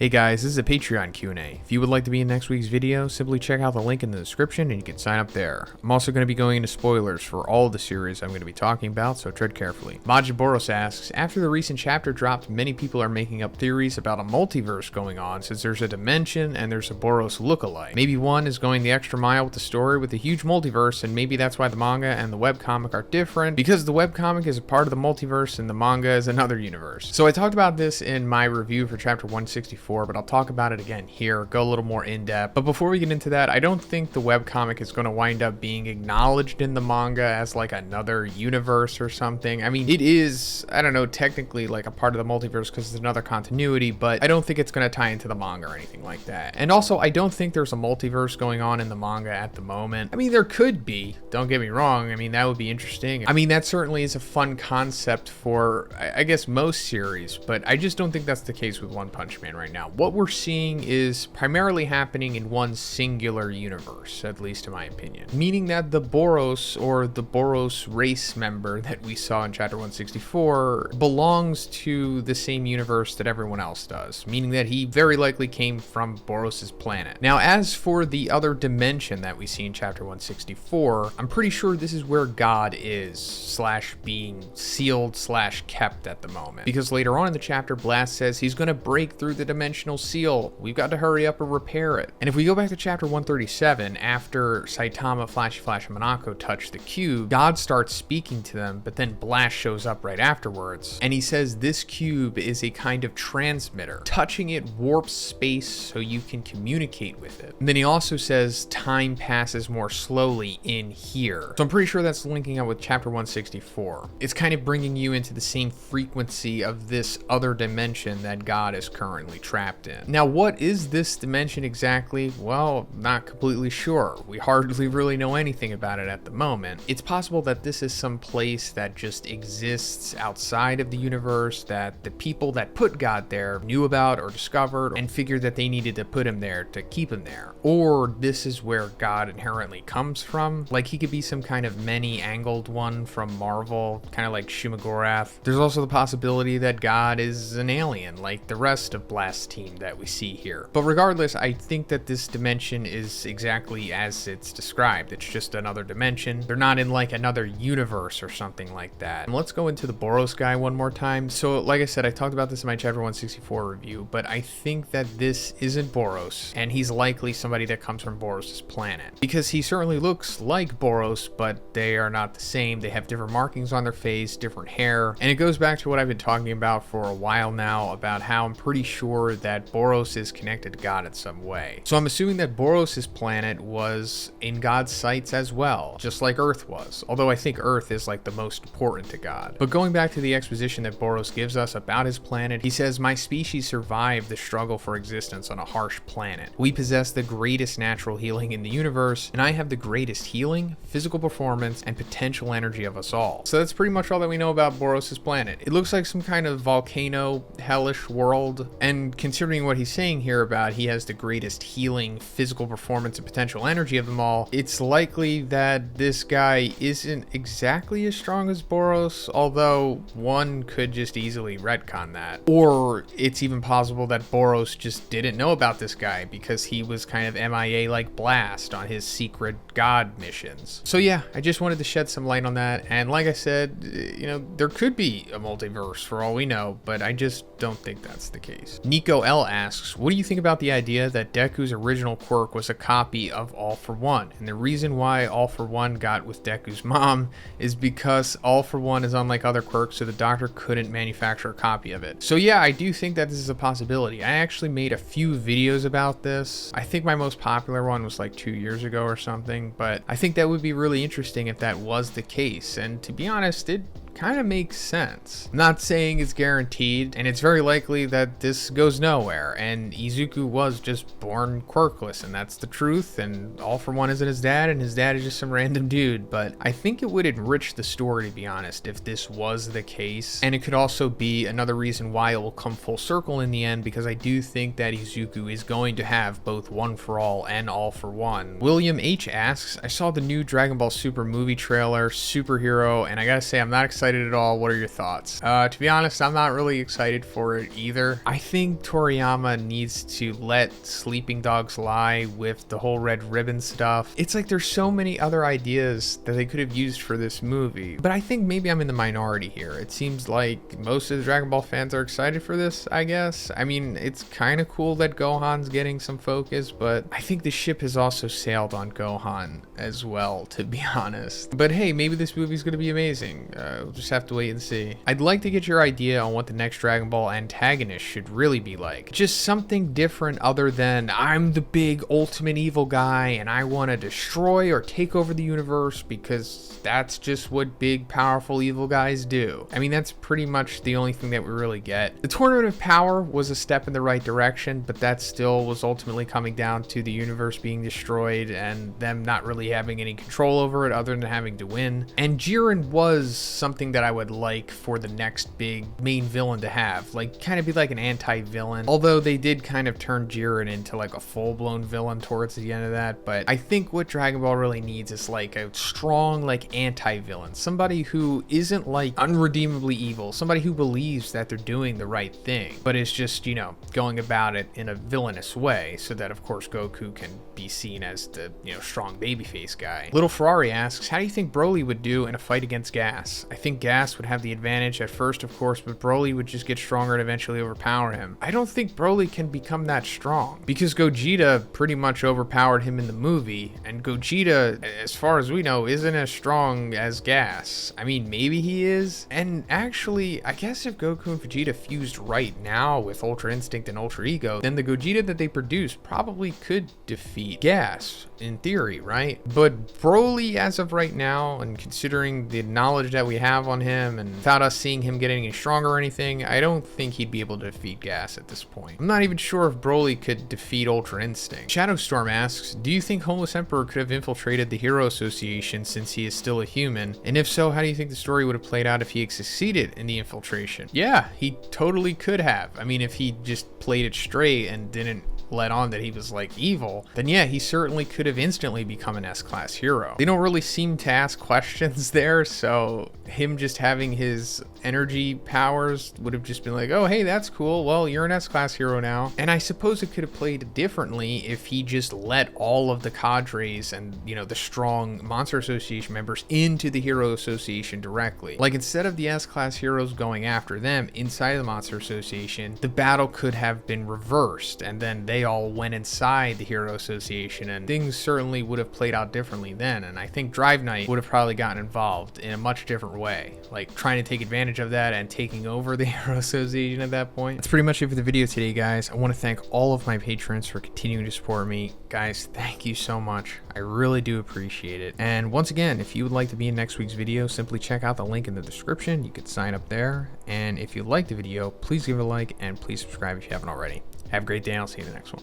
Hey guys, this is a Patreon Q&A. If you would like to be in next week's video, simply check out the link in the description and you can sign up there. I'm also going to be going into spoilers for all the series I'm going to be talking about, so tread carefully. MajinBoros asks, after the recent chapter dropped, many people are making up theories about a multiverse going on since there's a dimension and there's a Boros lookalike. Maybe one is going the extra mile with the story with a huge multiverse, and maybe that's why the manga and the webcomic are different, because the webcomic is a part of the multiverse and the manga is another universe. So I talked about this in my review for chapter 164, but I'll talk about it again here, go a little more in depth. But before we get into that, I don't think the webcomic is going to wind up being acknowledged in the manga as like another universe or something. I mean, it is, I don't know, technically like a part of the multiverse because it's another continuity, but I don't think it's going to tie into the manga or anything like that. And also, I don't think there's a multiverse going on in the manga at the moment. I mean, there could be, don't get me wrong. I mean, that would be interesting. I mean, that certainly is a fun concept for, I guess, most series, but I just don't think that's the case with One Punch Man right now. What we're seeing is primarily happening in one singular universe, at least in my opinion. Meaning that the Boros, or the Boros race member that we saw in chapter 164, belongs to the same universe that everyone else does. Meaning that he very likely came from Boros' planet. Now, as for the other dimension that we see in chapter 164, I'm pretty sure this is where God is, slash being sealed, slash kept at the moment. Because later on in the chapter, Blast says he's gonna break through the dimensional seal. We've got to hurry up and repair it. And if we go back to chapter 137, after Saitama, Flashy Flash, and Monako touch the cube, God starts speaking to them, but then Blast shows up right afterwards. And he says this cube is a kind of transmitter. Touching it warps space so you can communicate with it. And then he also says time passes more slowly in here. So I'm pretty sure that's linking up with chapter 164. It's kind of bringing you into the same frequency of this other dimension that God is currently trapped in. Now, what is this dimension exactly? Well, not completely sure. We hardly really know anything about it at the moment. It's possible that this is some place that just exists outside of the universe that the people that put God there knew about or discovered and figured that they needed to put him there to keep him there. Or this is where God inherently comes from. Like he could be some kind of many-angled one from Marvel, kind of like Shumagorath. There's also the possibility that God is an alien like the rest of Blast's team that we see here. But regardless, I think that this dimension is exactly as it's described. It's just another dimension. They're not in like another universe or something like that. And let's go into the Boros guy one more time. So like I said, I talked about this in my chapter 164 review, but I think that this isn't Boros, and he's likely somebody that comes from Boros' planet. Because he certainly looks like Boros, but they are not the same. They have different markings on their face, different hair, and it goes back to what I've been talking about for a while now about how I'm pretty sure that Boros is connected to God in some way. So I'm assuming that Boros' planet was in God's sights as well, just like Earth was, although I think Earth is like the most important to God. But going back to the exposition that Boros gives us about his planet, he says, "My species survived the struggle for existence on a harsh planet. We possess the greatest natural healing in the universe, and I have the greatest healing, physical performance, and potential energy of us all." So that's pretty much all that we know about Boros' planet. It looks like some kind of volcano, hellish world, and considering what he's saying here about he has the greatest healing, physical performance, and potential energy of them all, it's likely that this guy isn't exactly as strong as Boros, although one could just easily retcon that. Or it's even possible that Boros just didn't know about this guy because he was kind of MIA like Blast on his secret God missions. So yeah, I just wanted to shed some light on that, and like I said, you know, there could be a multiverse for all we know, but I just don't think that's the case. Nico L asks, what do you think about the idea that Deku's original quirk was a copy of All For One? And the reason why All For One got with Deku's mom is because All For One is unlike other quirks, so the doctor couldn't manufacture a copy of it. So yeah, I do think that this is a possibility. I actually made a few videos about this. I think my most popular one was like 2 years ago or something, but I think that would be really interesting if that was the case. And to be honest, it kind of makes sense. I'm not saying it's guaranteed, and it's very likely that this goes nowhere, and Izuku was just born quirkless, and that's the truth, and All For One isn't his dad, and his dad is just some random dude. But I think it would enrich the story, to be honest, if this was the case, and it could also be another reason why it will come full circle in the end, because I do think that Izuku is going to have both One For All and All For One. William H asks, I saw the new Dragon Ball Super movie trailer, Superhero, and I gotta say I'm not excited excited at all? What are your thoughts? To be honest, I'm not really excited for it either. I think Toriyama needs to let sleeping dogs lie with the whole red ribbon stuff. It's like there's so many other ideas that they could have used for this movie, but I think maybe I'm in the minority here. It seems like most of the Dragon Ball fans are excited for this, I guess. I mean, it's kind of cool that Gohan's getting some focus, but I think the ship has also sailed on Gohan as well, to be honest. But hey, maybe this movie's gonna be amazing. We'll just have to wait and see. I'd like to get your idea on what the next Dragon Ball antagonist should really be like. Just something different other than I'm the big ultimate evil guy and I want to destroy or take over the universe because that's just what big powerful evil guys do. I mean, that's pretty much the only thing that we really get. The Tournament of Power was a step in the right direction, but that still was ultimately coming down to the universe being destroyed and them not really having any control over it other than having to win. And Jiren was something that I would like for the next big main villain to have, like kind of be like an anti-villain, although they did kind of turn Jiren into like a full-blown villain towards the end of that. But I think what Dragon Ball really needs is like a strong like anti-villain, somebody who isn't like unredeemably evil, somebody who believes that they're doing the right thing but is just, you know, going about it in a villainous way, so that of course Goku can be seen as the, you know, strong babyface guy. Little Ferrari asks, how do you think Broly would do in a fight against Gas? I think Gas would have the advantage at first, of course, but Broly would just get stronger and eventually overpower him. I don't think Broly can become that strong because Gogeta pretty much overpowered him in the movie, and Gogeta, as far as we know, isn't as strong as Gas. I mean, maybe he is. And actually, I guess if Goku and Vegeta fused right now with Ultra Instinct and Ultra Ego, then the Gogeta that they produce probably could defeat Gas, in theory, right? But Broly, as of right now, and considering the knowledge that we have on him, and without us seeing him getting any stronger or anything, I don't think he'd be able to defeat Gas at this point. I'm not even sure if Broly could defeat Ultra Instinct. ShadoStorm asks, do you think Homeless Emperor could have infiltrated the Hero Association since he is still a human? And if so, how do you think the story would have played out if he had succeeded in the infiltration? Yeah, he totally could have. I mean, if he just played it straight and didn't let on that he was like evil, then yeah, he certainly could have instantly become an S-class hero. They don't really seem to ask questions there, so him just having his energy powers would have just been like, oh hey, that's cool, well you're an S-class hero now. And I suppose it could have played differently if he just let all of the cadres and, you know, the strong Monster Association members into the Hero Association directly. Like, instead of the S-class heroes going after them inside the Monster Association, the battle could have been reversed, and then they all went inside the Hero Association, and things certainly would have played out differently then. And I think Drive Knight would have probably gotten involved in a much different way, like trying to take advantage of that and taking over the Hero Association at that point. That's pretty much it for the video today, guys. I want to thank all of my patrons for continuing to support me. Guys, thank you so much. I really do appreciate it. And once again, if you would like to be in next week's video, simply check out the link in the description. You could sign up there. And if you liked the video, please give it a like and please subscribe if you haven't already. Have a great day, and I'll see you in the next one.